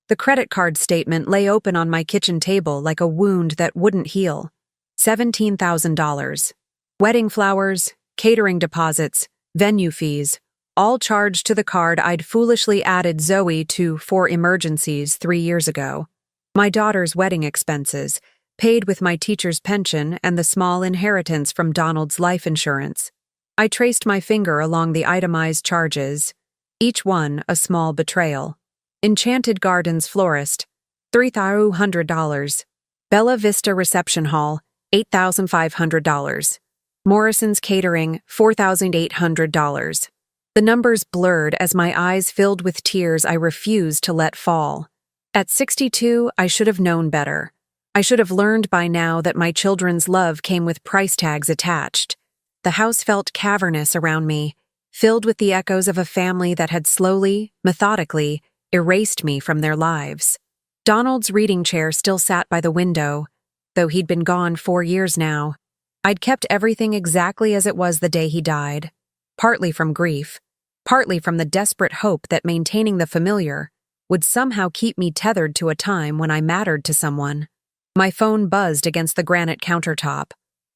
The credit card statement lay open on my kitchen table like a wound that wouldn't heal. $17,000. Wedding flowers, catering deposits, venue fees, all charged to the card I'd foolishly added Zoe to for emergencies 3 years ago. My daughter's wedding expenses, paid with my teacher's pension and the small inheritance from Donald's life insurance. I traced my finger along the itemized charges, each one a small betrayal. Enchanted Gardens florist, $3,200. Bella Vista reception hall, $8,500. Morrison's catering, $4,800. The numbers blurred as my eyes filled with tears I refused to let fall. At 62, I should have known better. I should have learned by now that my children's love came with price tags attached. The house felt cavernous around me, filled with the echoes of a family that had slowly, methodically, erased me from their lives. Donald's reading chair still sat by the window, though he'd been gone 4 years now. I'd kept everything exactly as it was the day he died, partly from grief, partly from the desperate hope that maintaining the familiar would somehow keep me tethered to a time when I mattered to someone. My phone buzzed against the granite countertop.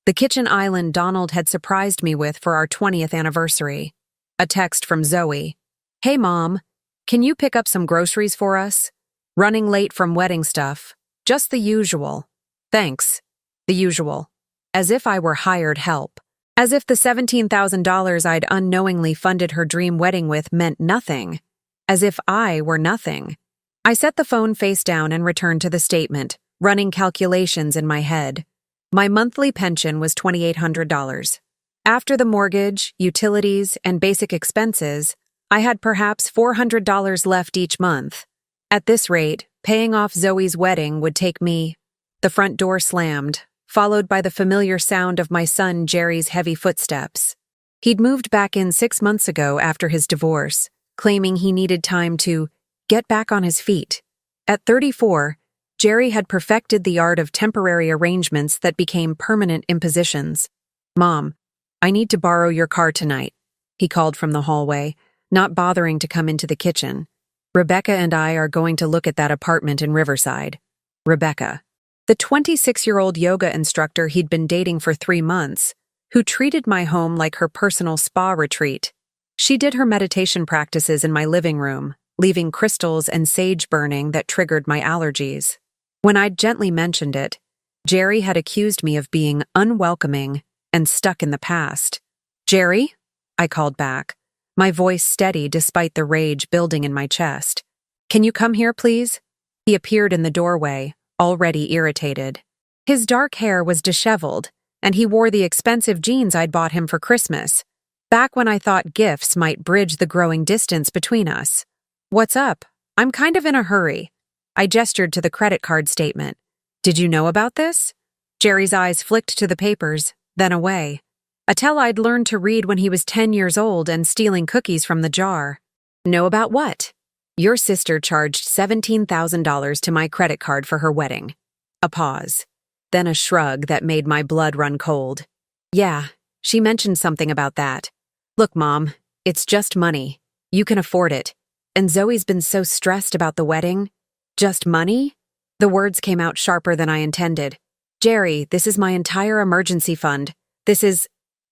The kitchen island Donald had surprised me with for our 20th anniversary. A text from Zoe. "Hey, Mom. Can you pick up some groceries for us? Running late from wedding stuff. Just the usual. Thanks." The usual. As if I were hired help. As if the $17,000 I'd unknowingly funded her dream wedding with meant nothing. As if I were nothing. I set the phone face down and returned to the statement, running calculations in my head. My monthly pension was $2,800. After the mortgage, utilities, and basic expenses, I had perhaps $400 left each month. At this rate, paying off Zoe's wedding would take me. The front door slammed, followed by the familiar sound of my son Jerry's heavy footsteps. He'd moved back in 6 months ago after his divorce, claiming he needed time to get back on his feet. At 34, Jerry had perfected the art of temporary arrangements that became permanent impositions. "Mom, I need to borrow your car tonight," he called from the hallway, not bothering to come into the kitchen. "Rebecca and I are going to look at that apartment in Riverside." Rebecca. The 26-year-old yoga instructor he'd been dating for 3 months, who treated my home like her personal spa retreat. She did her meditation practices in my living room, leaving crystals and sage burning that triggered my allergies. When I'd gently mentioned it, Jerry had accused me of being unwelcoming and stuck in the past. "Jerry?" I called back, my voice steady despite the rage building in my chest. "Can you come here, please?" He appeared in the doorway, already irritated. His dark hair was disheveled, and he wore the expensive jeans I'd bought him for Christmas, back when I thought gifts might bridge the growing distance between us. "What's up? I'm kind of in a hurry." I gestured to the credit card statement. "Did you know about this?" Jerry's eyes flicked to the papers, then away. A tale I'd learned to read when he was 10 years old and stealing cookies from the jar. "Know about what?" "Your sister charged $17,000 to my credit card for her wedding." A pause, then a shrug that made my blood run cold. "Yeah, she mentioned something about that. Look, Mom, it's just money. You can afford it. And Zoe's been so stressed about the wedding." "Just money?" The words came out sharper than I intended. "Jerry, this is my entire emergency fund.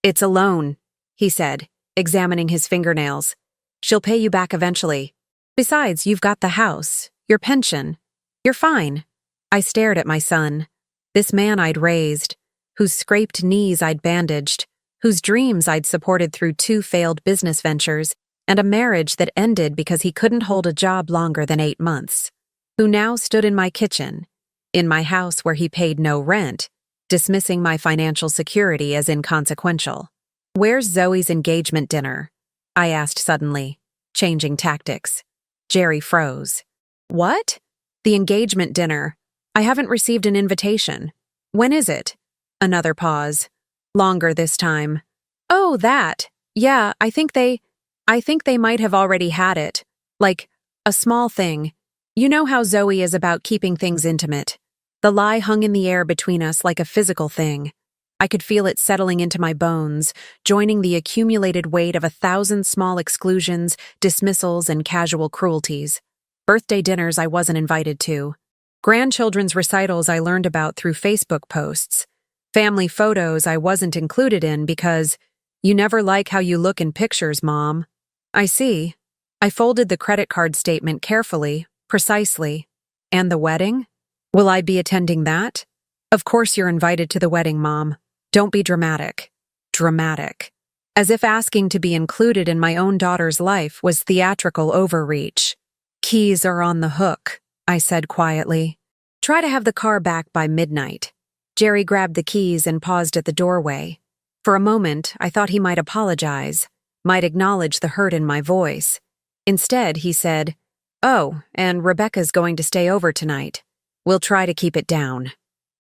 It's a loan," he said, examining his fingernails. "She'll pay you back eventually. Besides, you've got the house, your pension. You're fine." I stared at my son, this man I'd raised, whose scraped knees I'd bandaged, whose dreams I'd supported through 2 failed business ventures and a marriage that ended because he couldn't hold a job longer than 8 months, who now stood in my kitchen, in my house where he paid no rent, dismissing my financial security as inconsequential. "Where's Zoe's engagement dinner?" I asked suddenly, changing tactics. Jerry froze. "What?" "The engagement dinner. I haven't received an invitation." "When is it?" Another pause. Longer this time. "Oh, that. Yeah, I think they might have already had it. Like, a small thing. You know how Zoe is about keeping things intimate." The lie hung in the air between us like a physical thing. I could feel it settling into my bones, joining the accumulated weight of 1,000 small exclusions, dismissals, and casual cruelties. Birthday dinners I wasn't invited to. Grandchildren's recitals I learned about through Facebook posts. Family photos I wasn't included in because you never like how you look in pictures, Mom. I see. I folded the credit card statement carefully, precisely. And the wedding? Will I be attending that? Of course you're invited to the wedding, Mom. Don't be dramatic. Dramatic. As if asking to be included in my own daughter's life was theatrical overreach. Keys are on the hook, I said quietly. Try to have the car back by midnight. Jerry grabbed the keys and paused at the doorway. For a moment, I thought he might apologize, might acknowledge the hurt in my voice. Instead, he said, "Oh, and Rebecca's going to stay over tonight. We'll try to keep it down."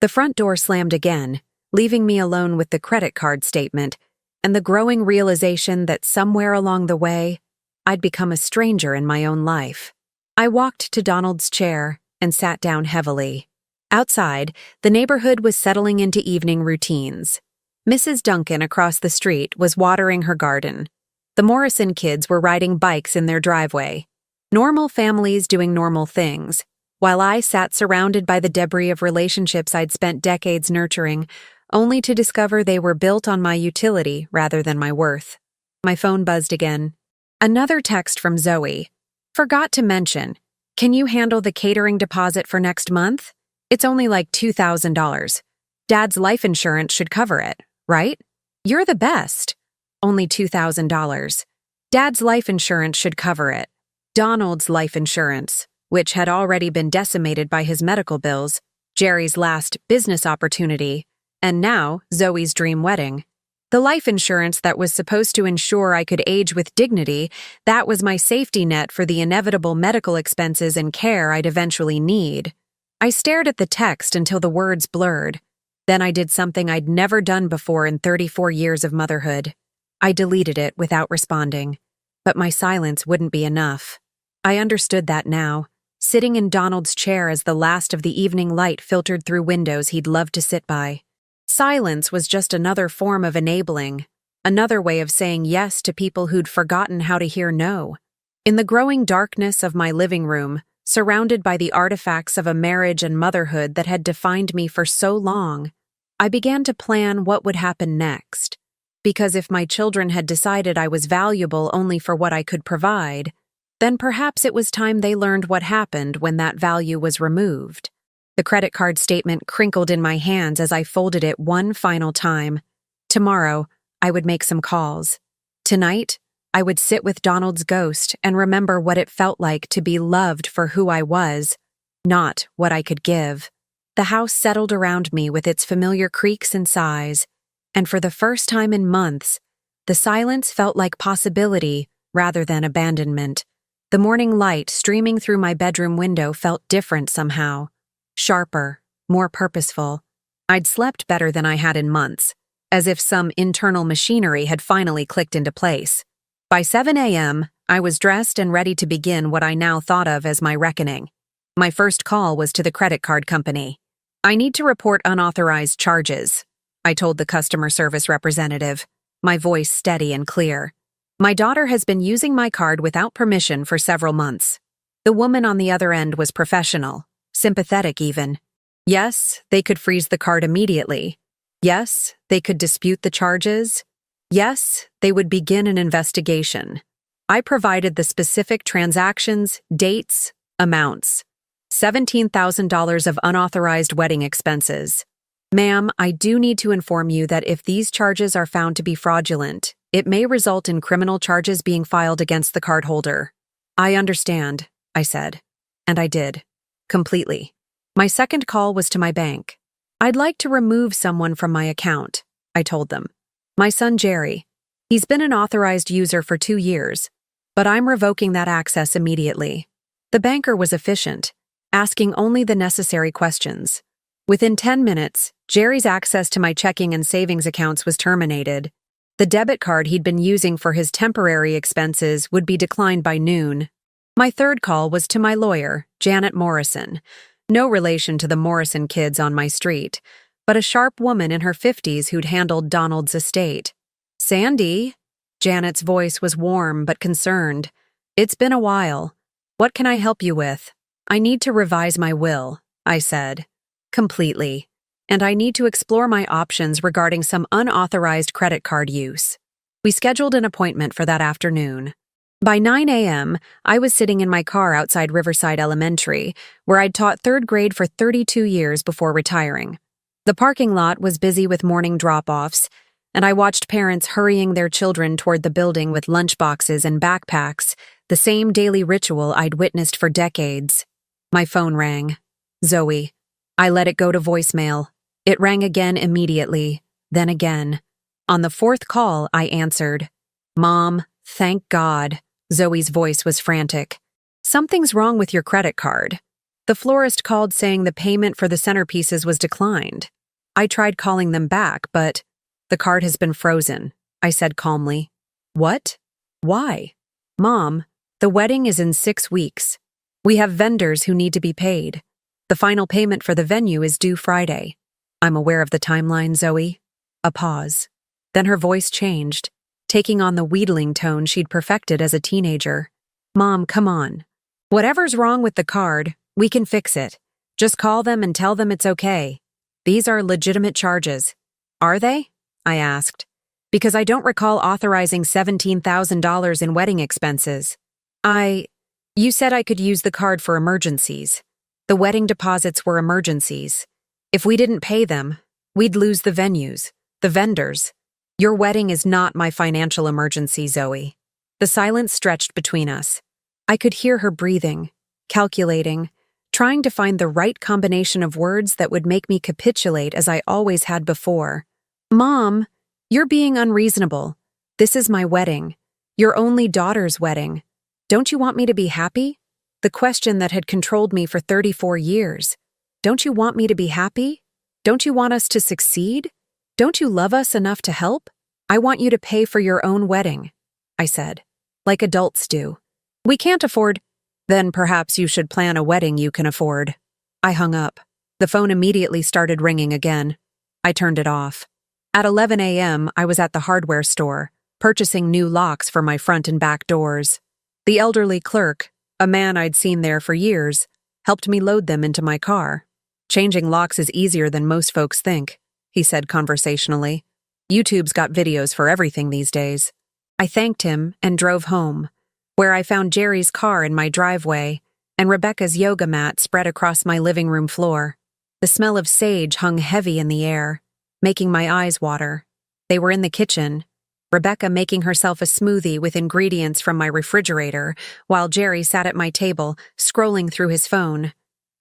The front door slammed again, leaving me alone with the credit card statement and the growing realization that somewhere along the way, I'd become a stranger in my own life. I walked to Donald's chair and sat down heavily. Outside, the neighborhood was settling into evening routines. Mrs. Duncan across the street was watering her garden. The Morrison kids were riding bikes in their driveway. Normal families doing normal things, while I sat surrounded by the debris of relationships I'd spent decades nurturing, only to discover they were built on my utility rather than my worth. My phone buzzed again. Another text from Zoe. Forgot to mention, can you handle the catering deposit for next month? It's only like $2,000. Dad's life insurance should cover it, right? You're the best. Only $2,000. Dad's life insurance should cover it. Donald's life insurance, which had already been decimated by his medical bills, Jerry's last business opportunity, and now Zoe's dream wedding. The life insurance that was supposed to ensure I could age with dignity, that was my safety net for the inevitable medical expenses and care I'd eventually need. I stared at the text until the words blurred. Then I did something I'd never done before in 34 years of motherhood. I deleted it without responding. But my silence wouldn't be enough. I understood that now, sitting in Donald's chair as the last of the evening light filtered through windows he'd love to sit by. Silence was just another form of enabling, another way of saying yes to people who'd forgotten how to hear no. In the growing darkness of my living room, surrounded by the artifacts of a marriage and motherhood that had defined me for so long, I began to plan what would happen next. Because if my children had decided I was valuable only for what I could provide, then perhaps it was time they learned what happened when that value was removed. The credit card statement crinkled in my hands as I folded it one final time. Tomorrow, I would make some calls. Tonight, I would sit with Donald's ghost and remember what it felt like to be loved for who I was, not what I could give. The house settled around me with its familiar creaks and sighs, and for the first time in months, the silence felt like possibility rather than abandonment. The morning light streaming through my bedroom window felt different somehow. Sharper, more purposeful. I'd slept better than I had in months, as if some internal machinery had finally clicked into place. By 7 a.m., I was dressed and ready to begin what I now thought of as my reckoning. My first call was to the credit card company. "I need to report unauthorized charges," I told the customer service representative, my voice steady and clear. "My daughter has been using my card without permission for several months." The woman on the other end was professional, sympathetic even. Yes, they could freeze the card immediately. Yes, they could dispute the charges. Yes, they would begin an investigation. I provided the specific transactions, dates, amounts. $17,000 of unauthorized wedding expenses. "Ma'am, I do need to inform you that if these charges are found to be fraudulent, it may result in criminal charges being filed against the cardholder." "I understand," I said. And I did. Completely. My second call was to my bank. "I'd like to remove someone from my account," I told them. "My son Jerry. He's been an authorized user for 2 years, but I'm revoking that access immediately." The banker was efficient, asking only the necessary questions. Within 10 minutes, Jerry's access to my checking and savings accounts was terminated. The debit card he'd been using for his temporary expenses would be declined by noon. My third call was to my lawyer, Janet Morrison. No relation to the Morrison kids on my street, but a sharp woman in her 50s who'd handled Donald's estate. "Sandy?" Janet's voice was warm but concerned. "It's been a while. What can I help you with? I need to revise my will, I said. Completely. And I need to explore my options regarding some unauthorized credit card use. We scheduled an appointment for that afternoon. By 9 a.m., I was sitting in my car outside Riverside Elementary, where I'd taught third grade for 32 years before retiring. The parking lot was busy with morning drop-offs, and I watched parents hurrying their children toward the building with lunchboxes and backpacks, the same daily ritual I'd witnessed for decades. My phone rang. Zoe. I let it go to voicemail. It rang again immediately, then again. On the fourth call, I answered. Mom, thank God. Zoe's voice was frantic. Something's wrong with your credit card. The florist called saying the payment for the centerpieces was declined. I tried calling them back, but the card has been frozen, I said calmly. What? Why? Mom, the wedding is in 6 weeks. We have vendors who need to be paid. The final payment for the venue is due Friday. I'm aware of the timeline, Zoe. A pause. Then her voice changed, taking on the wheedling tone she'd perfected as a teenager. Mom, come on. Whatever's wrong with the card, we can fix it. Just call them and tell them it's okay. These are legitimate charges. Are they? I asked. Because I don't recall authorizing $17,000 in wedding expenses. You said I could use the card for emergencies. The wedding deposits were emergencies. If we didn't pay them, we'd lose the venues, the vendors. Your wedding is not my financial emergency, Zoe. The silence stretched between us. I could hear her breathing, calculating, trying to find the right combination of words that would make me capitulate as I always had before. Mom, you're being unreasonable. This is my wedding. Your only daughter's wedding. Don't you want me to be happy? The question that had controlled me for 34 years. Don't you want me to be happy? Don't you want us to succeed? Don't you love us enough to help? I want you to pay for your own wedding, I said, like adults do. We can't afford. Then perhaps you should plan a wedding you can afford. I hung up. The phone immediately started ringing again. I turned it off. At 11 a.m., I was at the hardware store, purchasing new locks for my front and back doors. The elderly clerk, a man I'd seen there for years, helped me load them into my car. Changing locks is easier than most folks think, he said conversationally. YouTube's got videos for everything these days. I thanked him and drove home, where I found Jerry's car in my driveway and Rebecca's yoga mat spread across my living room floor. The smell of sage hung heavy in the air, making my eyes water. They were in the kitchen, Rebecca making herself a smoothie with ingredients from my refrigerator, while Jerry sat at my table, scrolling through his phone.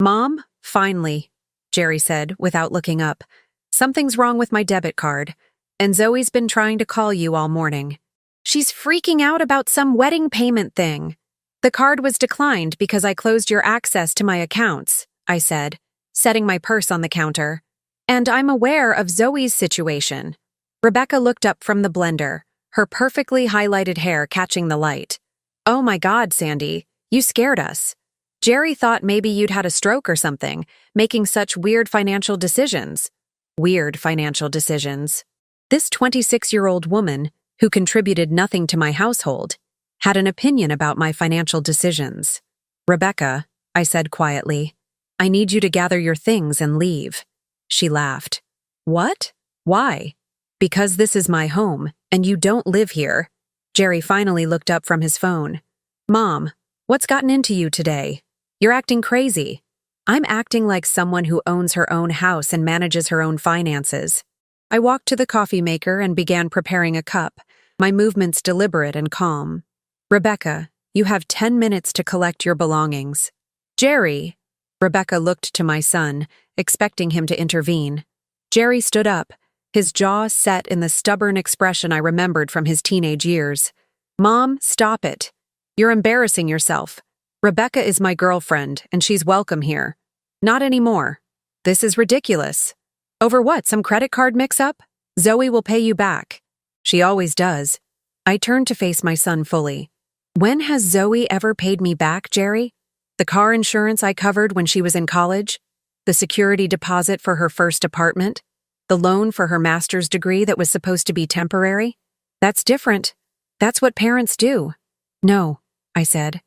Mom, finally, Jerry said without looking up. Something's wrong with my debit card, and Zoe's been trying to call you all morning. She's freaking out about some wedding payment thing. The card was declined because I closed your access to my accounts, I said, setting my purse on the counter. And I'm aware of Zoe's situation. Rebecca looked up from the blender, her perfectly highlighted hair catching the light. Oh my God, Sandy, you scared us. Jerry thought maybe you'd had a stroke or something, making such weird financial decisions. Weird financial decisions. This 26-year-old woman, who contributed nothing to my household, had an opinion about my financial decisions. Rebecca, I said quietly, I need you to gather your things and leave. She laughed. What? Why? Because this is my home, and you don't live here. Jerry finally looked up from his phone. Mom, what's gotten into you today? You're acting crazy. I'm acting like someone who owns her own house and manages her own finances. I walked to the coffee maker and began preparing a cup, my movements deliberate and calm. Rebecca, you have 10 minutes to collect your belongings. Jerry! Rebecca looked to my son, expecting him to intervene. Jerry stood up, his jaw set in the stubborn expression I remembered from his teenage years. Mom, stop it. You're embarrassing yourself. Rebecca is my girlfriend, and she's welcome here. Not anymore. This is ridiculous. Over what, some credit card mix-up? Zoe will pay you back. She always does. I turned to face my son fully. When has Zoe ever paid me back, Jerry? The car insurance I covered when she was in college? The security deposit for her first apartment? The loan for her master's degree that was supposed to be temporary? That's different. That's what parents do. No, I said.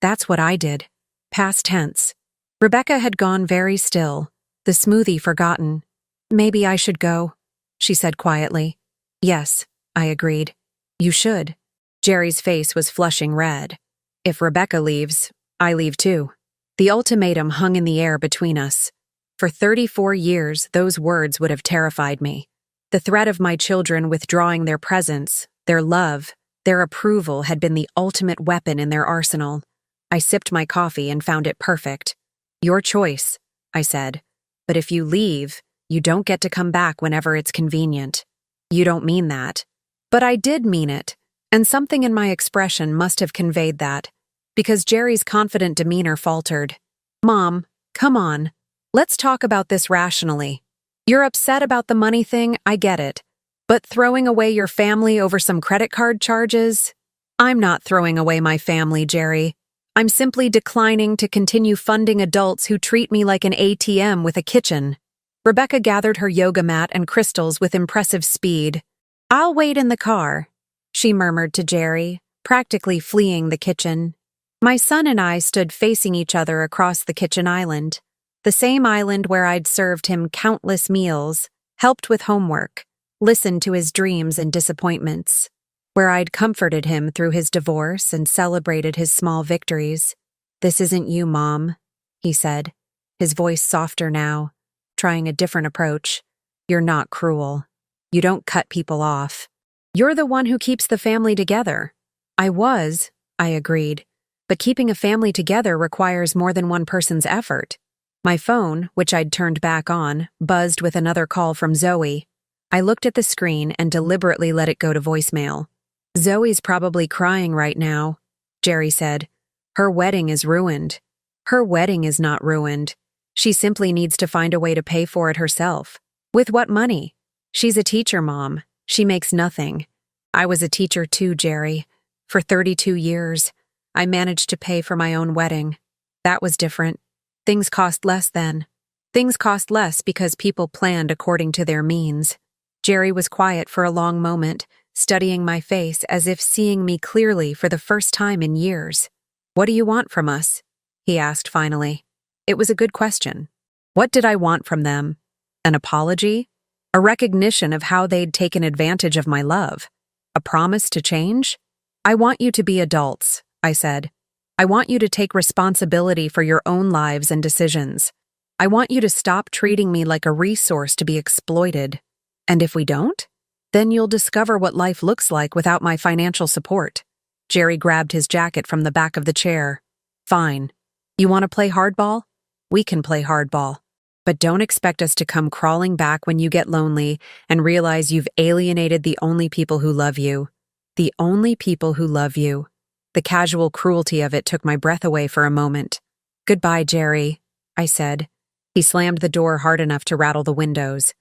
That's what I did. Past tense. Rebecca had gone very still, the smoothie forgotten. Maybe I should go, she said quietly. Yes, I agreed. You should. Jerry's face was flushing red. If Rebecca leaves, I leave too. The ultimatum hung in the air between us. For 34 years, those words would have terrified me. The threat of my children withdrawing their presence, their love, their approval had been the ultimate weapon in their arsenal. I sipped my coffee and found it perfect. Your choice, I said. But if you leave, you don't get to come back whenever it's convenient. You don't mean that. But I did mean it, and something in my expression must have conveyed that, because Jerry's confident demeanor faltered. Mom, come on. Let's talk about this rationally. You're upset about the money thing, I get it. But throwing away your family over some credit card charges? I'm not throwing away my family, Jerry. I'm simply declining to continue funding adults who treat me like an ATM with a kitchen. Rebecca gathered her yoga mat and crystals with impressive speed. I'll wait in the car, she murmured to Jerry, practically fleeing the kitchen. My son and I stood facing each other across the kitchen island, the same island where I'd served him countless meals, helped with homework, listened to his dreams and disappointments, where I'd comforted him through his divorce and celebrated his small victories. This isn't you, Mom, he said, his voice softer now, trying a different approach. You're not cruel. You don't cut people off. You're the one who keeps the family together. I agreed, but keeping a family together requires more than one person's effort. My phone, which I'd turned back on, buzzed with another call from Zoe. I looked at the screen and deliberately let it go to voicemail. Zoe's probably crying right now, Jerry said. Her wedding is ruined. Her wedding is not ruined. She simply needs to find a way to pay for it herself. With what money? She's a teacher, Mom. She makes nothing. I was a teacher too, Jerry. For 32 years, I managed to pay for my own wedding. That was different. Things cost less then. Things cost less because people planned according to their means. Jerry was quiet for a long moment, studying my face as if seeing me clearly for the first time in years. What do you want from us? He asked finally. It was a good question. What did I want from them? An apology? A recognition of how they'd taken advantage of my love? A promise to change? I want you to be adults, I said. I want you to take responsibility for your own lives and decisions. I want you to stop treating me like a resource to be exploited. And if we don't, then you'll discover what life looks like without my financial support. Jerry grabbed his jacket from the back of the chair. Fine. You want to play hardball? We can play hardball. But don't expect us to come crawling back when you get lonely and realize you've alienated the only people who love you. The only people who love you. The casual cruelty of it took my breath away for a moment. Goodbye, Jerry, I said. He slammed the door hard enough to rattle the windows.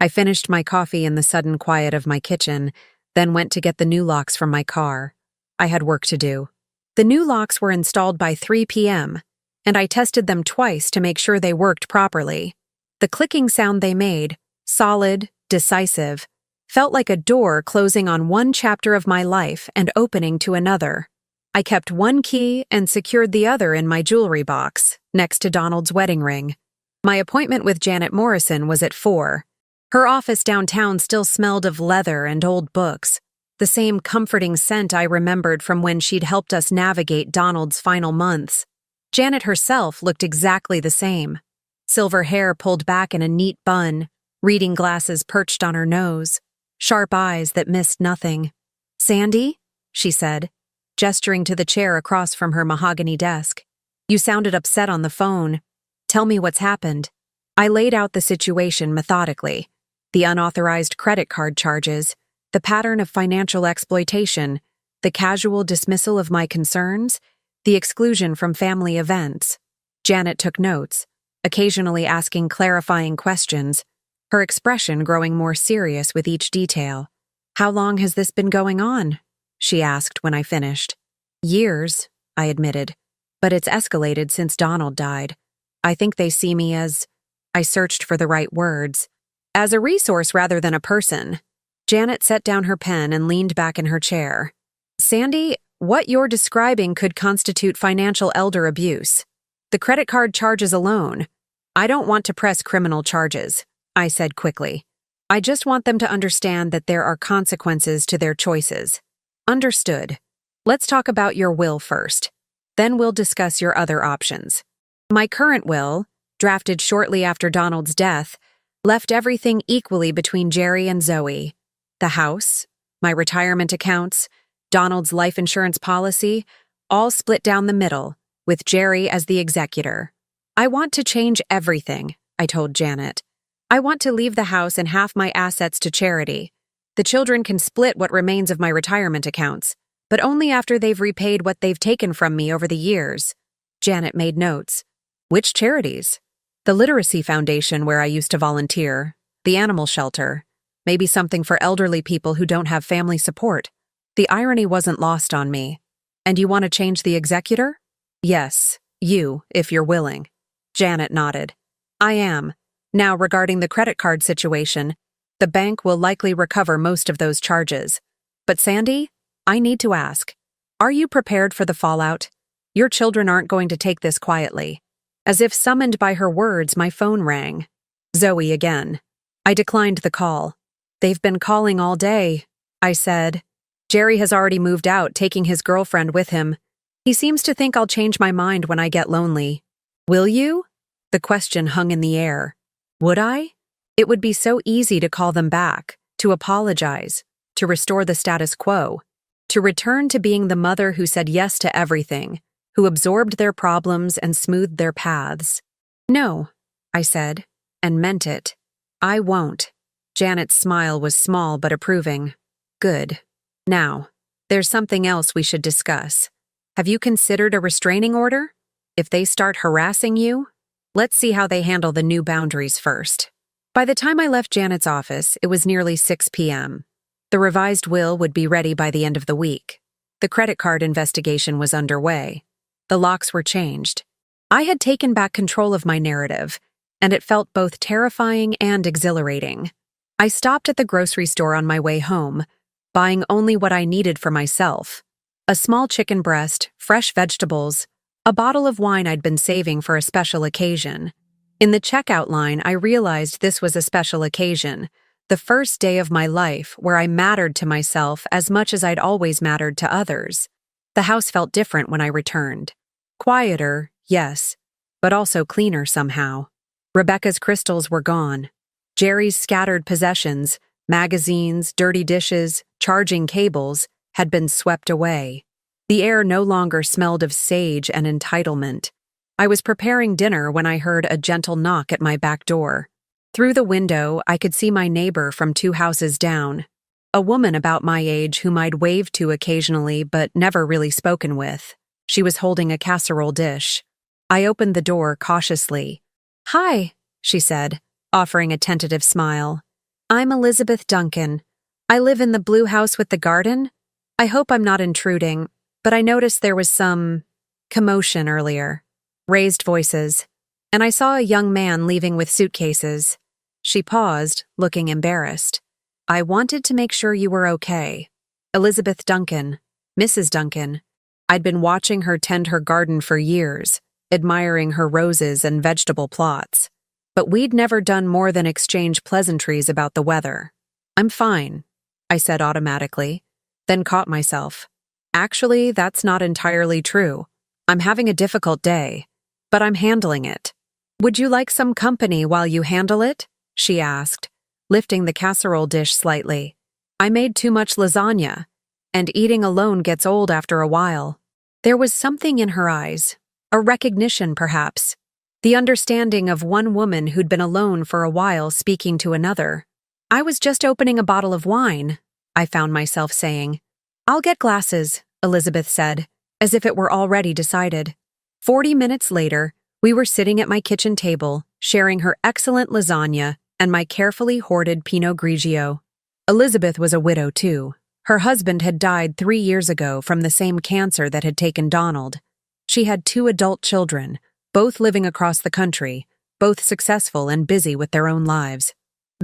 I finished my coffee in the sudden quiet of my kitchen, then went to get the new locks from my car. I had work to do. The new locks were installed by 3 p.m., and I tested them twice to make sure they worked properly. The clicking sound they made, solid, decisive, felt like a door closing on one chapter of my life and opening to another. I kept one key and secured the other in my jewelry box, next to Donald's wedding ring. My appointment with Janet Morrison was at 4. Her office downtown still smelled of leather and old books, the same comforting scent I remembered from when she'd helped us navigate Donald's final months. Janet herself looked exactly the same. Silver hair pulled back in a neat bun, reading glasses perched on her nose, sharp eyes that missed nothing. Sandy, she said, gesturing to the chair across from her mahogany desk. You sounded upset on the phone. Tell me what's happened. I laid out the situation methodically. The unauthorized credit card charges, the pattern of financial exploitation, the casual dismissal of my concerns, the exclusion from family events. Janet took notes, occasionally asking clarifying questions, her expression growing more serious with each detail. How long has this been going on? She asked when I finished. Years, I admitted, but it's escalated since Donald died. I think they see me as, I searched for the right words, as a resource rather than a person. Janet set down her pen and leaned back in her chair. Sandy, what you're describing could constitute financial elder abuse. The credit card charges alone. I don't want to press criminal charges, I said quickly. I just want them to understand that there are consequences to their choices. Understood. Let's talk about your will first. Then we'll discuss your other options. My current will, drafted shortly after Donald's death, left everything equally between Jerry and Zoe. The house, my retirement accounts, Donald's life insurance policy, all split down the middle, with Jerry as the executor. I want to change everything, I told Janet. I want to leave the house and half my assets to charity. The children can split what remains of my retirement accounts, but only after they've repaid what they've taken from me over the years. Janet made notes. Which charities? The Literacy Foundation where I used to volunteer, the animal shelter, maybe something for elderly people who don't have family support. The irony wasn't lost on me. And you want to change the executor? Yes, you, if you're willing. Janet nodded. I am. Now, regarding the credit card situation, the bank will likely recover most of those charges. But Sandy, I need to ask, are you prepared for the fallout? Your children aren't going to take this quietly. As if summoned by her words, my phone rang. Zoe again. I declined the call. They've been calling all day, I said. Jerry has already moved out, taking his girlfriend with him. He seems to think I'll change my mind when I get lonely. Will you? The question hung in the air. Would I? It would be so easy to call them back, to apologize, to restore the status quo, to return to being the mother who said yes to everything, who absorbed their problems and smoothed their paths. No, I said, and meant it. I won't. Janet's smile was small but approving. Good. Now, there's something else we should discuss. Have you considered a restraining order? If they start harassing you, let's see how they handle the new boundaries first. By the time I left Janet's office, it was nearly 6 p.m. The revised will would be ready by the end of the week. The credit card investigation was underway. The locks were changed. I had taken back control of my narrative, and it felt both terrifying and exhilarating. I stopped at the grocery store on my way home, buying only what I needed for myself. A small chicken breast, fresh vegetables, a bottle of wine I'd been saving for a special occasion. In the checkout line, I realized this was a special occasion, the first day of my life where I mattered to myself as much as I'd always mattered to others. The house felt different when I returned. Quieter, yes, but also cleaner somehow. Rebecca's crystals were gone. Jerry's scattered possessions, magazines, dirty dishes, charging cables, had been swept away. The air no longer smelled of sage and entitlement. I was preparing dinner when I heard a gentle knock at my back door. Through the window, I could see my neighbor from 2 houses down, a woman about my age whom I'd waved to occasionally but never really spoken with. She was holding a casserole dish. I opened the door cautiously. Hi, she said, offering a tentative smile. I'm Elizabeth Duncan. I live in the blue house with the garden. I hope I'm not intruding, but I noticed there was some commotion earlier. Raised voices, and I saw a young man leaving with suitcases. She paused, looking embarrassed. I wanted to make sure you were okay. Elizabeth Duncan, Mrs. Duncan. I'd been watching her tend her garden for years, admiring her roses and vegetable plots. But we'd never done more than exchange pleasantries about the weather. I'm fine, I said automatically, then caught myself. Actually, that's not entirely true. I'm having a difficult day, but I'm handling it. Would you like some company while you handle it? She asked, lifting the casserole dish slightly. I made too much lasagna, and eating alone gets old after a while. There was something in her eyes, a recognition perhaps, the understanding of one woman who'd been alone for a while speaking to another. I was just opening a bottle of wine, I found myself saying. I'll get glasses, Elizabeth said, as if it were already decided. 40 minutes later, we were sitting at my kitchen table, sharing her excellent lasagna and my carefully hoarded Pinot Grigio. Elizabeth was a widow, too. Her husband had died 3 years ago from the same cancer that had taken Donald. She had 2 adult children, both living across the country, both successful and busy with their own lives.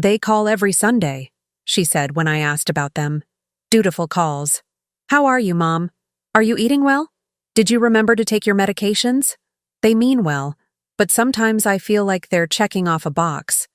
They call every Sunday, she said when I asked about them. Dutiful calls. How are you, Mom? Are you eating well? Did you remember to take your medications? They mean well, but sometimes I feel like they're checking off a box.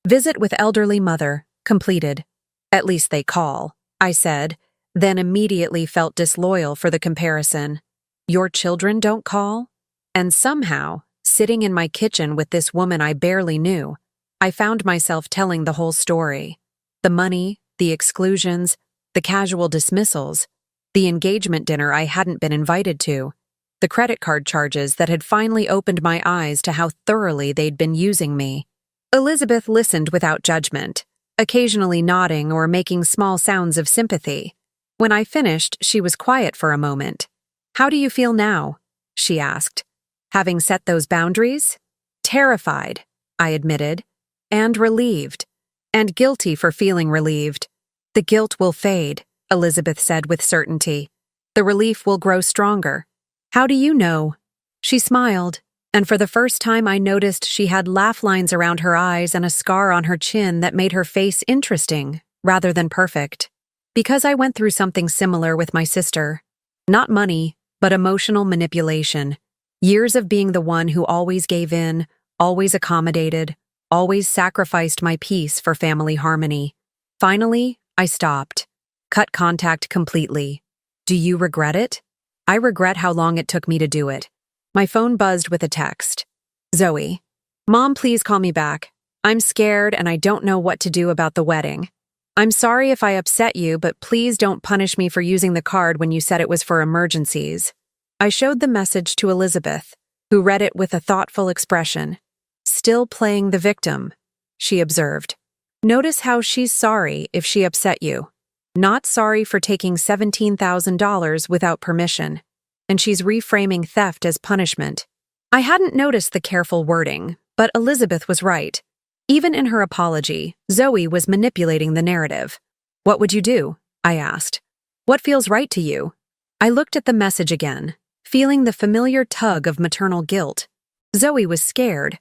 Visit with elderly mother, completed. At least they call, I said, then immediately felt disloyal for the comparison. Your children don't call? And somehow, sitting in my kitchen with this woman I barely knew, I found myself telling the whole story. The money, the exclusions, the casual dismissals, the engagement dinner I hadn't been invited to, the credit card charges that had finally opened my eyes to how thoroughly they'd been using me. Elizabeth listened without judgment, occasionally nodding or making small sounds of sympathy. When I finished, she was quiet for a moment. How do you feel now? She asked. Having set those boundaries? Terrified, I admitted, and relieved, and guilty for feeling relieved. The guilt will fade, Elizabeth said with certainty. The relief will grow stronger. How do you know? She smiled, and for the first time I noticed she had laugh lines around her eyes and a scar on her chin that made her face interesting, rather than perfect. Because I went through something similar with my sister. Not money, but emotional manipulation. Years of being the one who always gave in, always accommodated, always sacrificed my peace for family harmony. Finally, I stopped. Cut contact completely. Do you regret it? I regret how long it took me to do it. My phone buzzed with a text. Zoe. Mom, please call me back. I'm scared and I don't know what to do about the wedding. I'm sorry if I upset you, but please don't punish me for using the card when you said it was for emergencies. I showed the message to Elizabeth, who read it with a thoughtful expression. Still playing the victim, she observed. Notice how she's sorry if she upset you. Not sorry for taking $17,000 without permission. And she's reframing theft as punishment. I hadn't noticed the careful wording, but Elizabeth was right. Even in her apology, Zoe was manipulating the narrative. What would you do? I asked. What feels right to you? I looked at the message again, feeling the familiar tug of maternal guilt. Zoe was scared.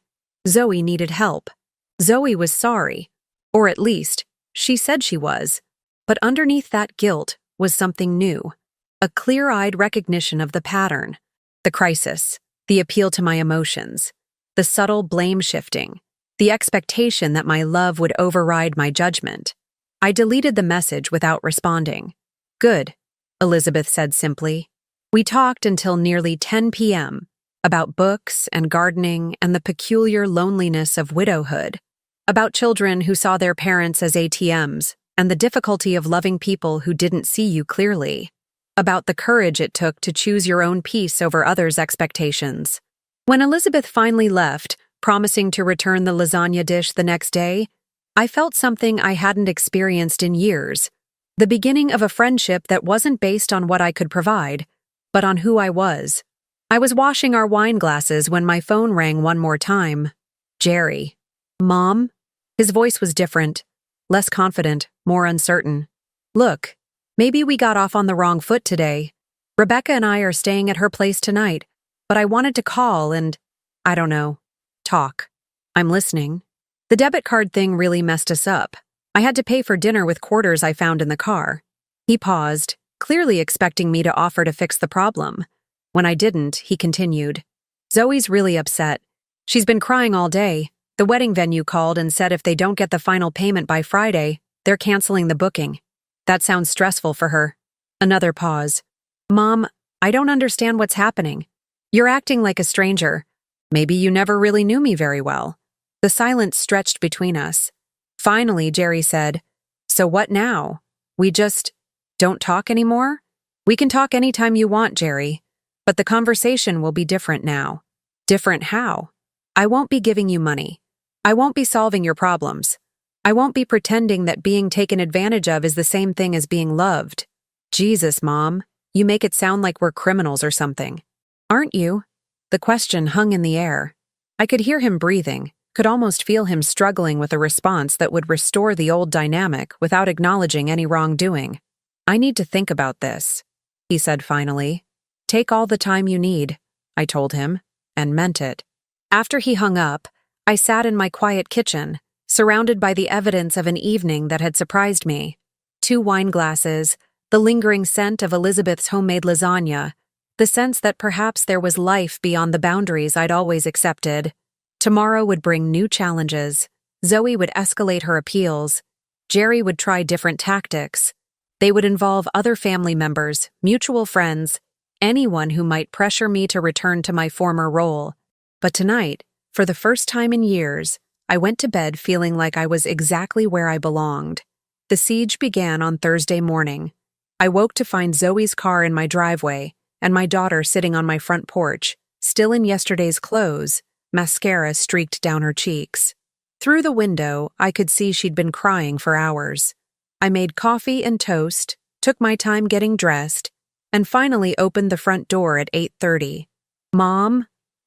Zoe needed help. Zoe was sorry. Or at least, she said she was. But underneath that guilt was something new. A clear-eyed recognition of the pattern. The crisis. The appeal to my emotions. The subtle blame-shifting. The expectation that my love would override my judgment. I deleted the message without responding. Good, Elizabeth said simply. We talked until nearly 10 p.m. about books and gardening and the peculiar loneliness of widowhood. About children who saw their parents as ATMs and the difficulty of loving people who didn't see you clearly. About the courage it took to choose your own peace over others' expectations. When Elizabeth finally left, promising to return the lasagna dish the next day, I felt something I hadn't experienced in years. The beginning of a friendship that wasn't based on what I could provide, but on who I was. I was washing our wine glasses when my phone rang one more time. Jerry. Mom? His voice was different. Less confident, more uncertain. Look, maybe we got off on the wrong foot today. Rebecca and I are staying at her place tonight, but I wanted to call and, I don't know, talk. I'm listening. The debit card thing really messed us up. I had to pay for dinner with quarters I found in the car. He paused, clearly expecting me to offer to fix the problem. When I didn't, he continued. Zoe's really upset. She's been crying all day. The wedding venue called and said if they don't get the final payment by Friday, they're canceling the booking. That sounds stressful for her. Another pause. Mom, I don't understand what's happening. You're acting like a stranger. Maybe you never really knew me very well. The silence stretched between us. Finally, Jerry said, So what now? We just don't talk anymore? We can talk anytime you want, Jerry. But the conversation will be different now. Different how? I won't be giving you money. I won't be solving your problems. I won't be pretending that being taken advantage of is the same thing as being loved. Jesus, Mom, you make it sound like we're criminals or something. Aren't you? The question hung in the air. I could hear him breathing, could almost feel him struggling with a response that would restore the old dynamic without acknowledging any wrongdoing. I need to think about this, he said finally. Take all the time you need, I told him, and meant it. After he hung up, I sat in my quiet kitchen, surrounded by the evidence of an evening that had surprised me. 2 wine glasses, the lingering scent of Elizabeth's homemade lasagna, the sense that perhaps there was life beyond the boundaries I'd always accepted. Tomorrow would bring new challenges. Zoe would escalate her appeals. Jerry would try different tactics. They would involve other family members, mutual friends, anyone who might pressure me to return to my former role. But tonight, for the first time in years, I went to bed feeling like I was exactly where I belonged. The siege began on Thursday morning. I woke to find Zoe's car in my driveway and my daughter sitting on my front porch, still in yesterday's clothes, mascara streaked down her cheeks. Through the window, I could see she'd been crying for hours. I made coffee and toast, took my time getting dressed, and finally opened the front door at 8:30. "Mom?"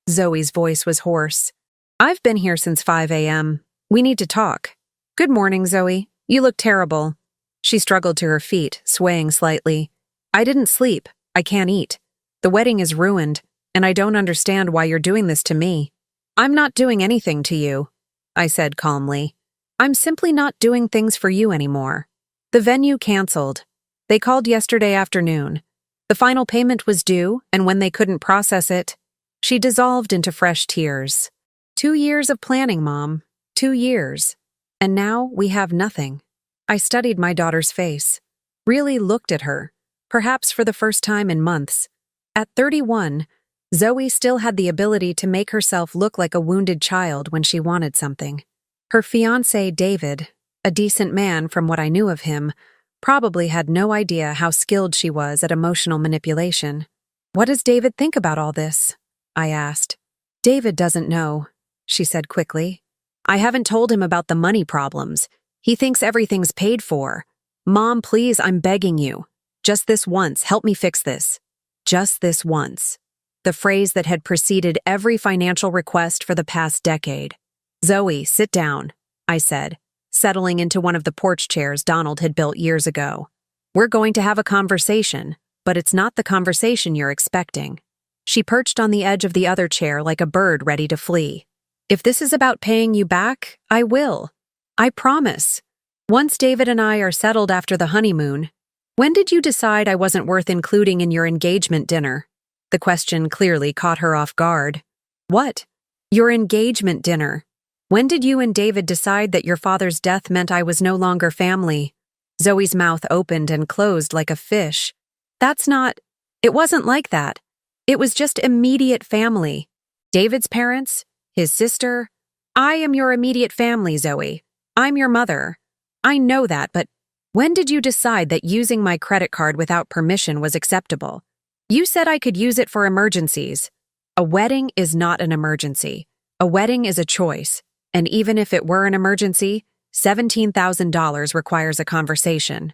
Zoe's voice was hoarse. "I've been here since 5 a.m. We need to talk." "Good morning, Zoe. You look terrible." She struggled to her feet, swaying slightly. "I didn't sleep. I can't eat. The wedding is ruined, and I don't understand why you're doing this to me." "I'm not doing anything to you," I said calmly. "I'm simply not doing things for you anymore." The venue canceled. They called yesterday afternoon. The final payment was due, and when they couldn't process it, she dissolved into fresh tears. 2 years of planning, Mom. 2 years. And now we have nothing. I studied my daughter's face, really looked at her, perhaps for the first time in months. At 31, Zoe still had the ability to make herself look like a wounded child when she wanted something. Her fiancé, David, a decent man from what I knew of him, probably had no idea how skilled she was at emotional manipulation. "What does David think about all this?" I asked. "David doesn't know," she said quickly. "I haven't told him about the money problems. He thinks everything's paid for. Mom, please, I'm begging you. Just this once, help me fix this. Just this once." The phrase that had preceded every financial request for the past decade. "Zoe, sit down," I said, settling into one of the porch chairs Donald had built years ago. "We're going to have a conversation, but it's not the conversation you're expecting." She perched on the edge of the other chair like a bird ready to flee. "If this is about paying you back, I will. I promise. Once David and I are settled after the honeymoon." "When did you decide I wasn't worth including in your engagement dinner?" The question clearly caught her off guard. "What?" "Your engagement dinner. When did you and David decide that your father's death meant I was no longer family?" Zoe's mouth opened and closed like a fish. "That's not... It wasn't like that. It was just immediate family. David's parents, his sister. I am your immediate family, Zoe. I'm your mother. I know that, but when did you decide that using my credit card without permission was acceptable? You said I could use it for emergencies. A wedding is not an emergency. A wedding is a choice. And even if it were an emergency, $17,000 requires a conversation."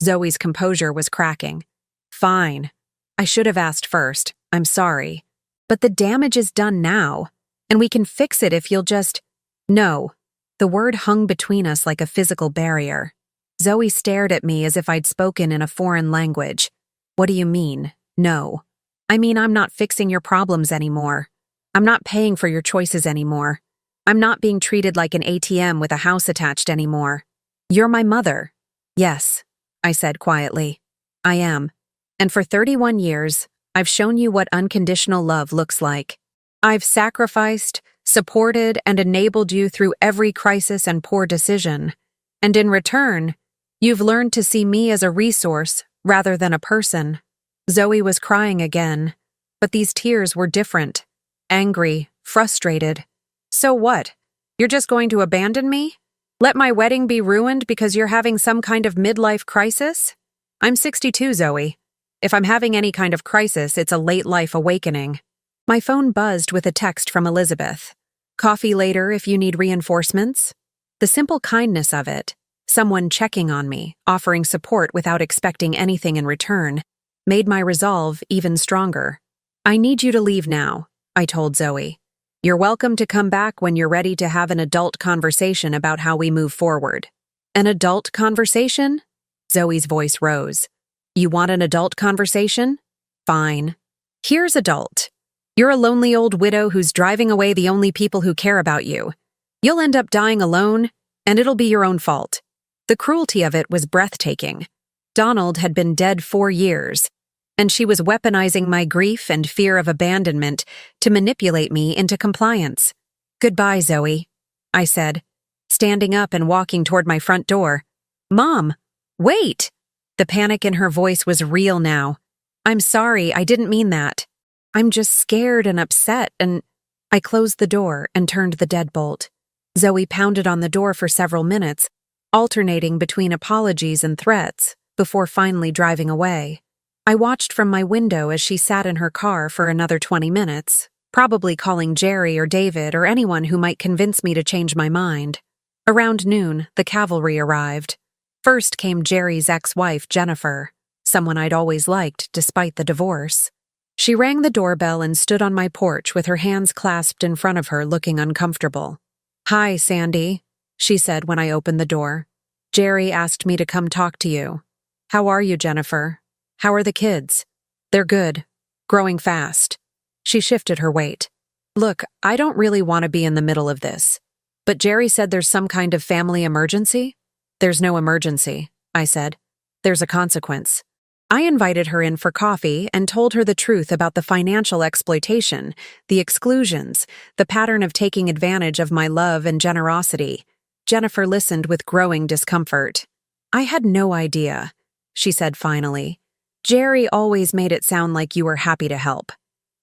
Zoe's composure was cracking. "Fine. I should have asked first. I'm sorry. But the damage is done now, and we can fix it if you'll just..." "No." The word hung between us like a physical barrier. Zoe stared at me as if I'd spoken in a foreign language. "What do you mean, no?" "I mean, I'm not fixing your problems anymore. I'm not paying for your choices anymore. I'm not being treated like an ATM with a house attached anymore. You're my mother." "Yes," I said quietly. "I am. And for 31 years, I've shown you what unconditional love looks like. I've sacrificed, supported, and enabled you through every crisis and poor decision. And in return, you've learned to see me as a resource rather than a person." Zoe was crying again, but these tears were different. Angry, frustrated. "So what? You're just going to abandon me? Let my wedding be ruined because you're having some kind of midlife crisis? I'm 62, Zoe. If I'm having any kind of crisis, it's a late-life awakening." My phone buzzed with a text from Elizabeth. "Coffee later if you need reinforcements." The simple kindness of it, someone checking on me, offering support without expecting anything in return, made my resolve even stronger. "I need you to leave now," I told Zoe. "You're welcome to come back when you're ready to have an adult conversation about how we move forward." "An adult conversation?" Zoe's voice rose. "You want an adult conversation? Fine. Here's adult. You're a lonely old widow who's driving away the only people who care about you. You'll end up dying alone, and it'll be your own fault." The cruelty of it was breathtaking. Donald had been dead 4 years, and she was weaponizing my grief and fear of abandonment to manipulate me into compliance. "Goodbye, Zoe," I said, standing up and walking toward my front door. "Mom, wait!" The panic in her voice was real now. "I'm sorry, I didn't mean that. I'm just scared and upset and—" I closed the door and turned the deadbolt. Zoe pounded on the door for several minutes, alternating between apologies and threats, before finally driving away. I watched from my window as she sat in her car for another 20 minutes, probably calling Jerry or David or anyone who might convince me to change my mind. Around noon, the cavalry arrived. First came Jerry's ex-wife, Jennifer, someone I'd always liked despite the divorce. She rang the doorbell and stood on my porch with her hands clasped in front of her, looking uncomfortable. "Hi, Sandy," she said when I opened the door. "Jerry asked me to come talk to you." "How are you, Jennifer? How are the kids?" "They're good. Growing fast." She shifted her weight. "Look, I don't really want to be in the middle of this. But Jerry said there's some kind of family emergency?" "There's no emergency," I said. "There's a consequence." I invited her in for coffee and told her the truth about the financial exploitation, the exclusions, the pattern of taking advantage of my love and generosity. Jennifer listened with growing discomfort. "I had no idea," she said finally. "Jerry always made it sound like you were happy to help."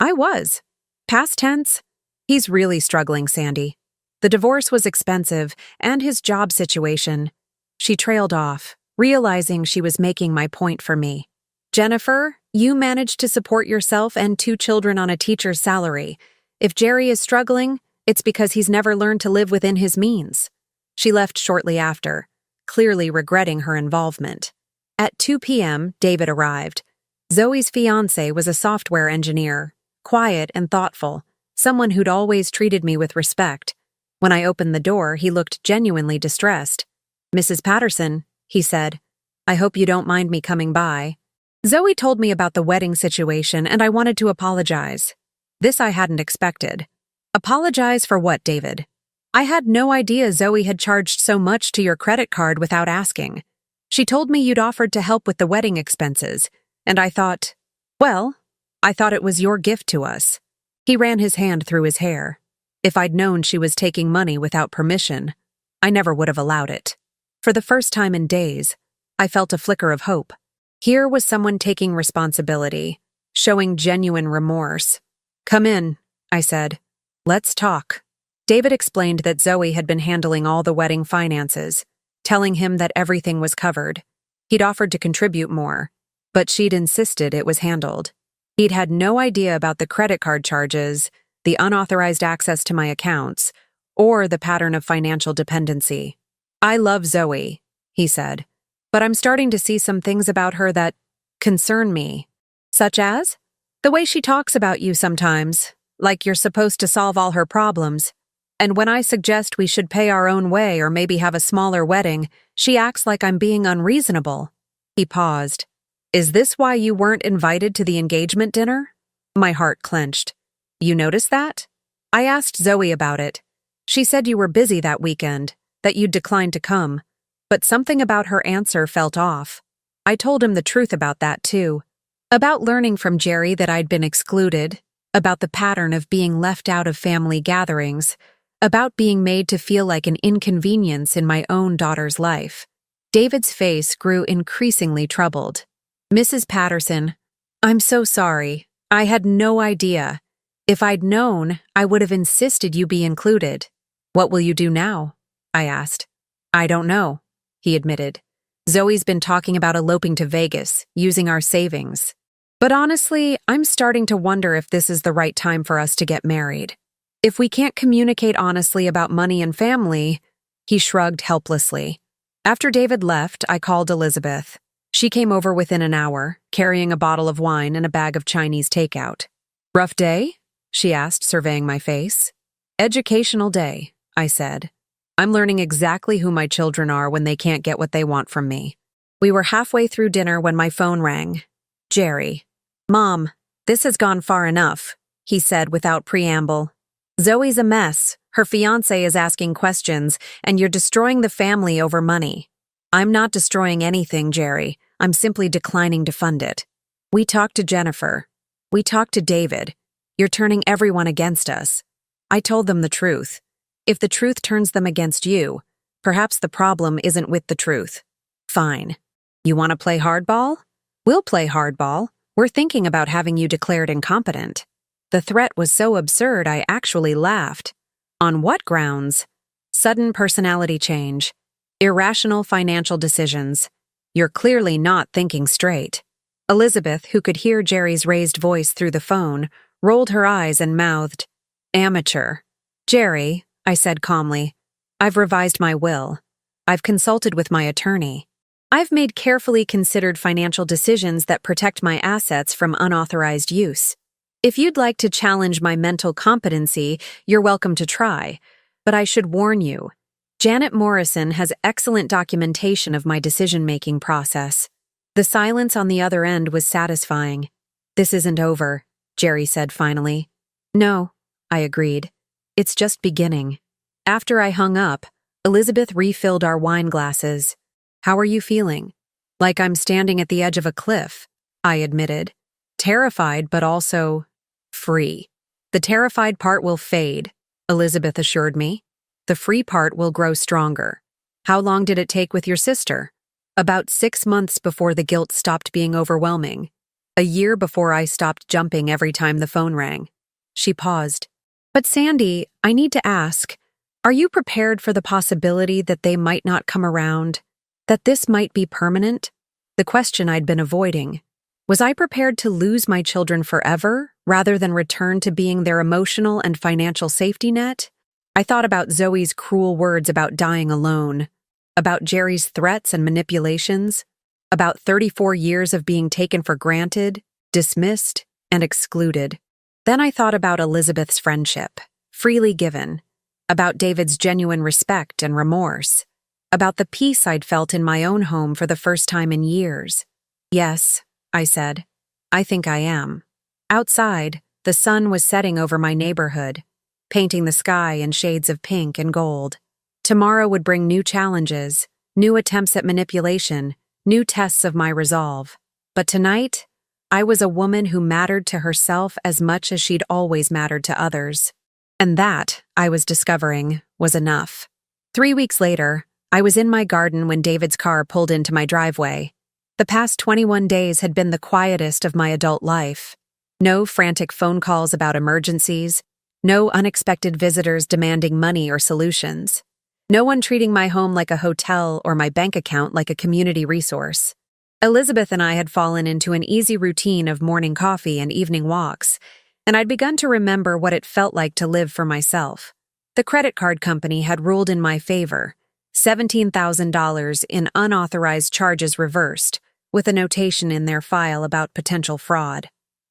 "I was. Past tense. He's really struggling, Sandy. The divorce was expensive, and his job situation." She trailed off, realizing she was making my point for me. "Jennifer, you managed to support yourself and 2 children on a teacher's salary. If Jerry is struggling, it's because he's never learned to live within his means." She left shortly after, clearly regretting her involvement. At 2 p.m., David arrived. Zoe's fiancé was a software engineer, quiet and thoughtful, someone who'd always treated me with respect. When I opened the door, he looked genuinely distressed. "Mrs. Patterson," he said, "I hope you don't mind me coming by." Zoe told me about the wedding situation, and I wanted to apologize. This I hadn't expected. Apologize for what, David? I had no idea Zoe had charged so much to your credit card without asking. She told me you'd offered to help with the wedding expenses, and I thought it was your gift to us. He ran his hand through his hair. If I'd known she was taking money without permission, I never would have allowed it. For the first time in days, I felt a flicker of hope. Here was someone taking responsibility, showing genuine remorse. "Come in," I said. "Let's talk." David explained that Zoe had been handling all the wedding finances, telling him that everything was covered. He'd offered to contribute more, but she'd insisted it was handled. He'd had no idea about the credit card charges, the unauthorized access to my accounts, or the pattern of financial dependency. "I love Zoe," he said, "but I'm starting to see some things about her that concern me." "Such as?" "The way she talks about you sometimes, like you're supposed to solve all her problems. And when I suggest we should pay our own way or maybe have a smaller wedding, she acts like I'm being unreasonable." He paused. "Is this why you weren't invited to the engagement dinner?" My heart clenched. "You noticed that?" "I asked Zoe about it. She said you were busy that weekend, that you'd declined to come. But something about her answer felt off. I told him the truth about that, too. About learning from Jerry that I'd been excluded, about the pattern of being left out of family gatherings, about being made to feel like an inconvenience in my own daughter's life. David's face grew increasingly troubled. "Mrs. Patterson, I'm so sorry. I had no idea. If I'd known, I would have insisted you be included." "What will you do now?" I asked. "I don't know," he admitted. "Zoe's been talking about eloping to Vegas, using our savings. But honestly, I'm starting to wonder if this is the right time for us to get married. If we can't communicate honestly about money and family," he shrugged helplessly. After David left, I called Elizabeth. She came over within an hour, carrying a bottle of wine and a bag of Chinese takeout. "Rough day?" she asked, surveying my face. "Educational day," I said. "I'm learning exactly who my children are when they can't get what they want from me." We were halfway through dinner when my phone rang. Jerry. "Mom, this has gone far enough," he said without preamble. "Zoe's a mess, her fiancé is asking questions, and you're destroying the family over money." "I'm not destroying anything, Jerry. I'm simply declining to fund it. We talked to Jennifer. We talked to David. You're turning everyone against us. I told them the truth. If the truth turns them against you, perhaps the problem isn't with the truth. Fine. You want to play hardball? We'll play hardball. We're thinking about having you declared incompetent. The threat was so absurd I actually laughed. On what grounds? Sudden personality change. Irrational financial decisions. You're clearly not thinking straight. Elizabeth, who could hear Jerry's raised voice through the phone, rolled her eyes and mouthed, "Amateur." "Jerry," I said calmly, "I've revised my will. I've consulted with my attorney. I've made carefully considered financial decisions that protect my assets from unauthorized use. If you'd like to challenge my mental competency, you're welcome to try, but I should warn you. Janet Morrison has excellent documentation of my decision-making process." The silence on the other end was satisfying. "This isn't over," Jerry said finally. "No," I agreed. "It's just beginning." After I hung up, Elizabeth refilled our wine glasses. "How are you feeling?" "Like I'm standing at the edge of a cliff," I admitted. "Terrified, but also free." "The terrified part will fade," Elizabeth assured me. "The free part will grow stronger." "How long did it take with your sister?" "About 6 months before the guilt stopped being overwhelming. A year before I stopped jumping every time the phone rang." She paused. "But Sandy, I need to ask, are you prepared for the possibility that they might not come around? That this might be permanent?" The question I'd been avoiding. Was I prepared to lose my children forever, rather than return to being their emotional and financial safety net? I thought about Zoe's cruel words about dying alone, about Jerry's threats and manipulations, about 34 years of being taken for granted, dismissed, and excluded. Then I thought about Elizabeth's friendship, freely given, about David's genuine respect and remorse, about the peace I'd felt in my own home for the first time in years. "Yes," I said, "I think I am." Outside, the sun was setting over my neighborhood, painting the sky in shades of pink and gold. Tomorrow would bring new challenges, new attempts at manipulation, new tests of my resolve. But tonight, I was a woman who mattered to herself as much as she'd always mattered to others. And that, I was discovering, was enough. 3 weeks later, I was in my garden when David's car pulled into my driveway. The past 21 days had been the quietest of my adult life. No frantic phone calls about emergencies, no unexpected visitors demanding money or solutions. No one treating my home like a hotel or my bank account like a community resource. Elizabeth and I had fallen into an easy routine of morning coffee and evening walks, and I'd begun to remember what it felt like to live for myself. The credit card company had ruled in my favor, $17,000 in unauthorized charges reversed, with a notation in their file about potential fraud.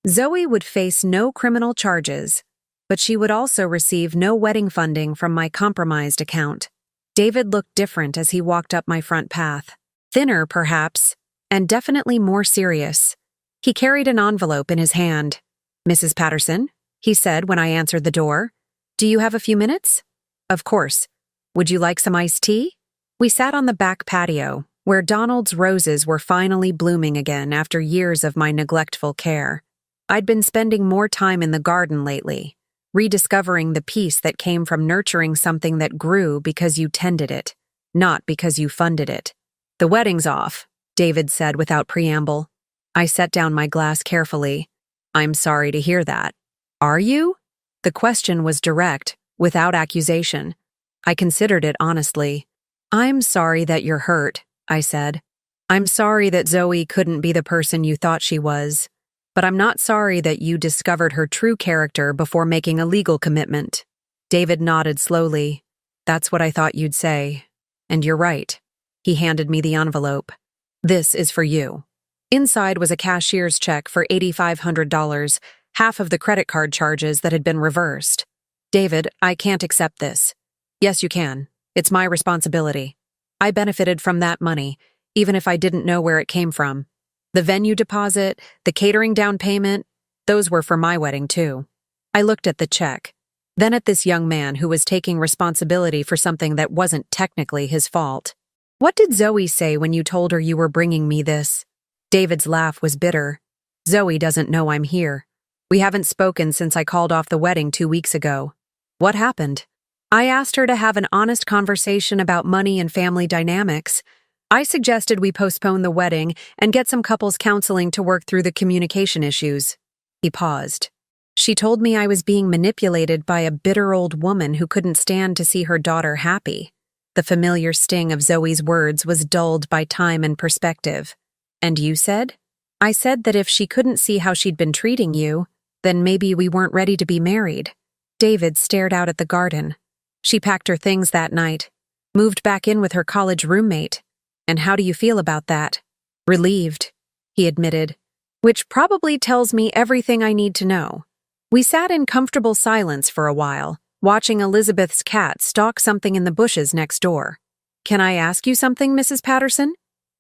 Zoe would face no criminal charges, but she would also receive no wedding funding from my compromised account. David looked different as he walked up my front path. Thinner, perhaps, and definitely more serious. He carried an envelope in his hand. "Mrs. Patterson," he said when I answered the door. "Do you have a few minutes?" "Of course. Would you like some iced tea?" We sat on the back patio, where Donald's roses were finally blooming again after years of my neglectful care. I'd been spending more time in the garden lately, rediscovering the peace that came from nurturing something that grew because you tended it, not because you funded it. "The wedding's off," David said without preamble. I set down my glass carefully. "I'm sorry to hear that." "Are you?" The question was direct, without accusation. I considered it honestly. "I'm sorry that you're hurt," I said. "I'm sorry that Zoe couldn't be the person you thought she was. But I'm not sorry that you discovered her true character before making a legal commitment." David nodded slowly. "That's what I thought you'd say. And you're right." He handed me the envelope. "This is for you." Inside was a cashier's check for $8,500, half of the credit card charges that had been reversed. "David, I can't accept this." "Yes, you can. It's my responsibility. I benefited from that money, even if I didn't know where it came from. The venue deposit, the catering down payment, those were for my wedding too." I looked at the check, then at this young man who was taking responsibility for something that wasn't technically his fault. "What did Zoe say when you told her you were bringing me this?" David's laugh was bitter. Zoe doesn't know I'm here. We haven't spoken since I called off the wedding 2 weeks ago. What happened? I asked her to have an honest conversation about money and family dynamics. I suggested we postpone the wedding and get some couples counseling to work through the communication issues. He paused. She told me I was being manipulated by a bitter old woman who couldn't stand to see her daughter happy. The familiar sting of Zoe's words was dulled by time and perspective. And you said? I said that if she couldn't see how she'd been treating you, then maybe we weren't ready to be married. David stared out at the garden. She packed her things that night, moved back in with her college roommate. And how do you feel about that? Relieved, he admitted, which probably tells me everything I need to know. We sat in comfortable silence for a while, watching Elizabeth's cat stalk something in the bushes next door. Can I ask you something, Mrs. Patterson?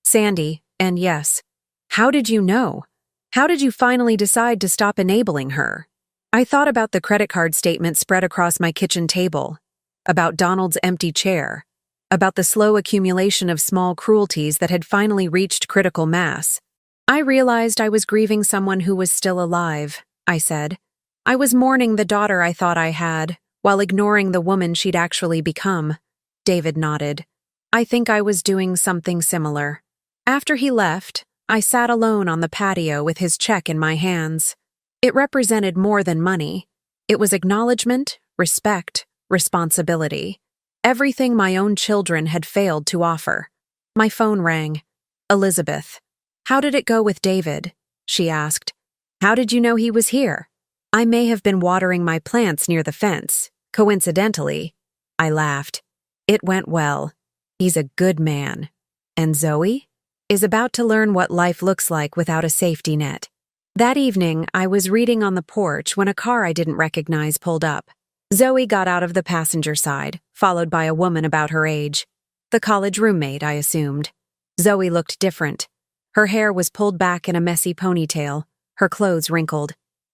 Sandy, and yes. How did you know? How did you finally decide to stop enabling her? I thought about the credit card statement spread across my kitchen table, about Donald's empty chair, about the slow accumulation of small cruelties that had finally reached critical mass. I realized I was grieving someone who was still alive, I said. I was mourning the daughter I thought I had, while ignoring the woman she'd actually become. David nodded. I think I was doing something similar. After he left, I sat alone on the patio with his check in my hands. It represented more than money. It was acknowledgement, respect, responsibility. Everything my own children had failed to offer. My phone rang. Elizabeth. How did it go with David? She asked. How did you know he was here? I may have been watering my plants near the fence, coincidentally. I laughed. It went well. He's a good man. And Zoe? Is about to learn what life looks like without a safety net. That evening, I was reading on the porch when a car I didn't recognize pulled up. Zoe got out of the passenger side, followed by a woman about her age. The college roommate, I assumed. Zoe looked different. Her hair was pulled back in a messy ponytail, her clothes wrinkled.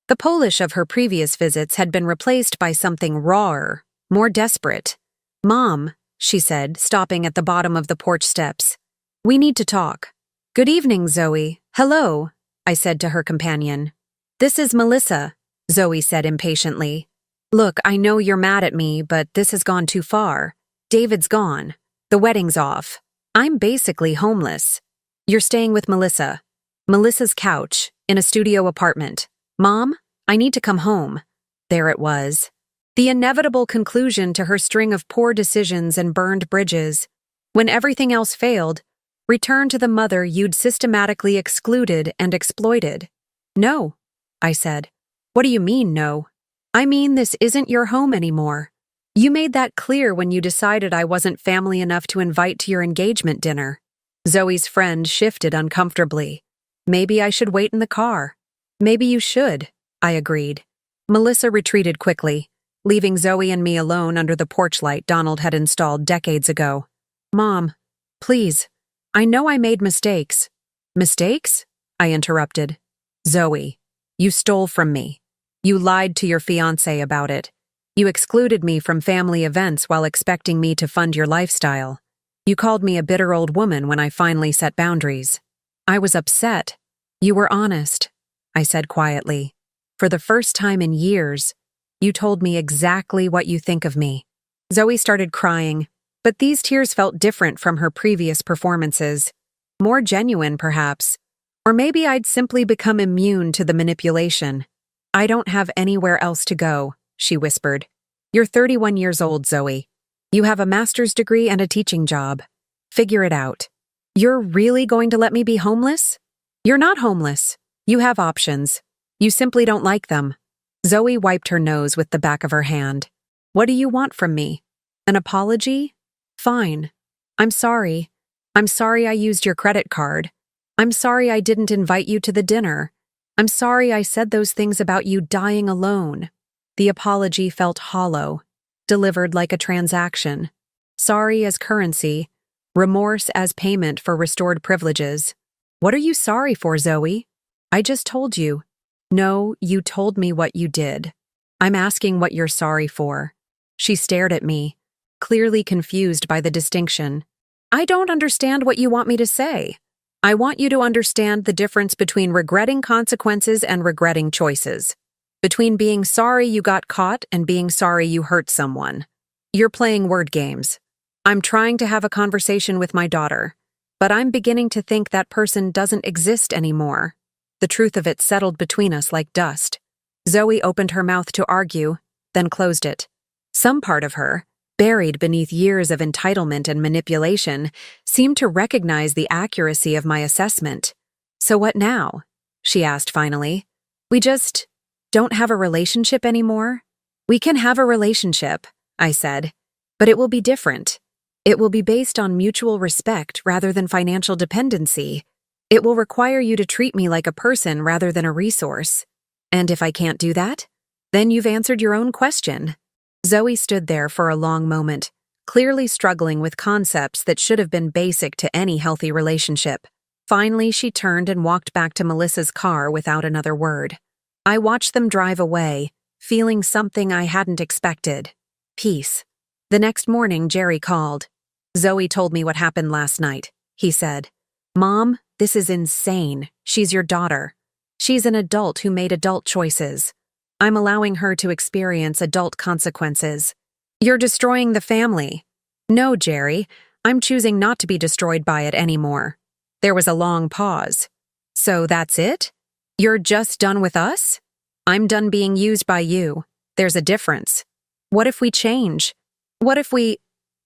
The polish of her previous visits had been replaced by something rawer, more desperate. Mom, she said, stopping at the bottom of the porch steps. We need to talk. Good evening, Zoe. Hello, I said to her companion. This is Melissa, Zoe said impatiently. Look, I know you're mad at me, but this has gone too far. David's gone. The wedding's off. I'm basically homeless. You're staying with Melissa. Melissa's couch, in a studio apartment. Mom, I need to come home. There it was. The inevitable conclusion to her string of poor decisions and burned bridges. When everything else failed, return to the mother you'd systematically excluded and exploited. No, I said. What do you mean, no? I mean this isn't your home anymore. You made that clear when you decided I wasn't family enough to invite to your engagement dinner. Zoe's friend shifted uncomfortably. Maybe I should wait in the car. Maybe you should, I agreed. Melissa retreated quickly, leaving Zoe and me alone under the porch light Donald had installed decades ago. Mom, please. I know I made mistakes. Mistakes? I interrupted. Zoe, you stole from me. You lied to your fiancé about it. You excluded me from family events while expecting me to fund your lifestyle. You called me a bitter old woman when I finally set boundaries. I was upset. You were honest, I said quietly. For the first time in years, you told me exactly what you think of me. Zoe started crying, but these tears felt different from her previous performances. More genuine, perhaps. Or maybe I'd simply become immune to the manipulation. I don't have anywhere else to go, she whispered. You're 31 years old, Zoe. You have a master's degree and a teaching job. Figure it out. You're really going to let me be homeless? You're not homeless. You have options. You simply don't like them. Zoe wiped her nose with the back of her hand. What do you want from me? An apology? Fine. I'm sorry. I'm sorry I used your credit card. I'm sorry I didn't invite you to the dinner. I'm sorry I said those things about you dying alone. The apology felt hollow, delivered like a transaction. Sorry as currency, remorse as payment for restored privileges. What are you sorry for, Zoe? I just told you. No, you told me what you did. I'm asking what you're sorry for. She stared at me, clearly confused by the distinction. I don't understand what you want me to say. I want you to understand the difference between regretting consequences and regretting choices. Between being sorry you got caught and being sorry you hurt someone. You're playing word games. I'm trying to have a conversation with my daughter, but I'm beginning to think that person doesn't exist anymore. The truth of it settled between us like dust. Zoe opened her mouth to argue, then closed it. Some part of her, buried beneath years of entitlement and manipulation, seemed to recognize the accuracy of my assessment. So what now? She asked finally. We just don't have a relationship anymore? We can have a relationship, I said, but it will be different. It will be based on mutual respect rather than financial dependency. It will require you to treat me like a person rather than a resource. And if I can't do that, then you've answered your own question. Zoe stood there for a long moment, clearly struggling with concepts that should have been basic to any healthy relationship. Finally, she turned and walked back to Melissa's car without another word. I watched them drive away, feeling something I hadn't expected. Peace. The next morning, Jerry called. Zoe told me what happened last night, he said. Mom, this is insane. She's your daughter. She's an adult who made adult choices. I'm allowing her to experience adult consequences. You're destroying the family. No, Jerry, I'm choosing not to be destroyed by it anymore. There was a long pause. So that's it? You're just done with us? I'm done being used by you. There's a difference. What if we change? What if we,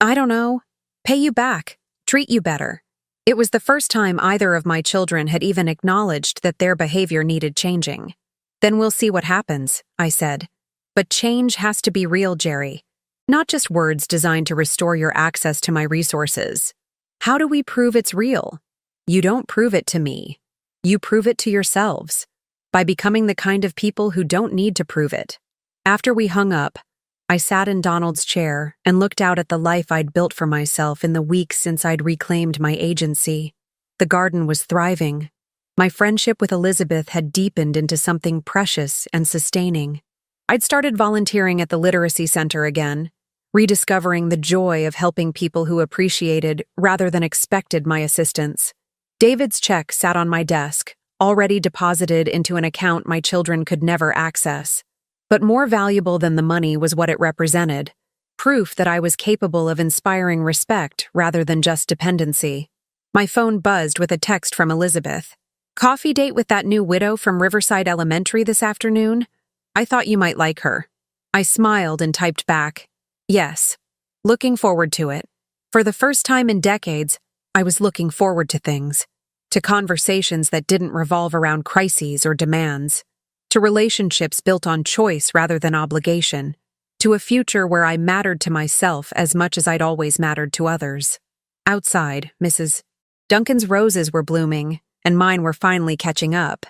I don't know, pay you back, treat you better? It was the first time either of my children had even acknowledged that their behavior needed changing. Then we'll see what happens, I said. But change has to be real, Jerry. Not just words designed to restore your access to my resources. How do we prove it's real? You don't prove it to me. You prove it to yourselves. By becoming the kind of people who don't need to prove it. After we hung up, I sat in Donald's chair and looked out at the life I'd built for myself in the weeks since I'd reclaimed my agency. The garden was thriving. My friendship with Elizabeth had deepened into something precious and sustaining. I'd started volunteering at the literacy center again, rediscovering the joy of helping people who appreciated rather than expected my assistance. David's check sat on my desk, already deposited into an account my children could never access. But more valuable than the money was what it represented, proof that I was capable of inspiring respect rather than just dependency. My phone buzzed with a text from Elizabeth. Coffee date with that new widow from Riverside Elementary this afternoon? I thought you might like her. I smiled and typed back, yes. Looking forward to it. For the first time in decades, I was looking forward to things. To conversations that didn't revolve around crises or demands. To relationships built on choice rather than obligation. To a future where I mattered to myself as much as I'd always mattered to others. Outside, Mrs. Duncan's roses were blooming, and mine were finally catching up.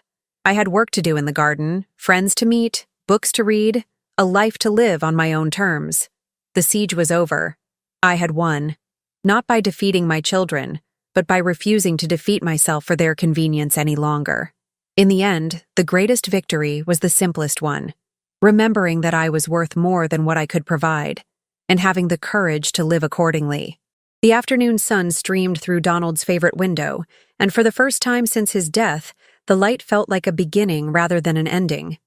I had work to do in the garden, friends to meet, books to read, a life to live on my own terms. The siege was over. I had won. Not by defeating my children, but by refusing to defeat myself for their convenience any longer. In the end, the greatest victory was the simplest one, remembering that I was worth more than what I could provide, and having the courage to live accordingly. The afternoon sun streamed through Donald's favorite window, and for the first time since his death, the light felt like a beginning rather than an ending.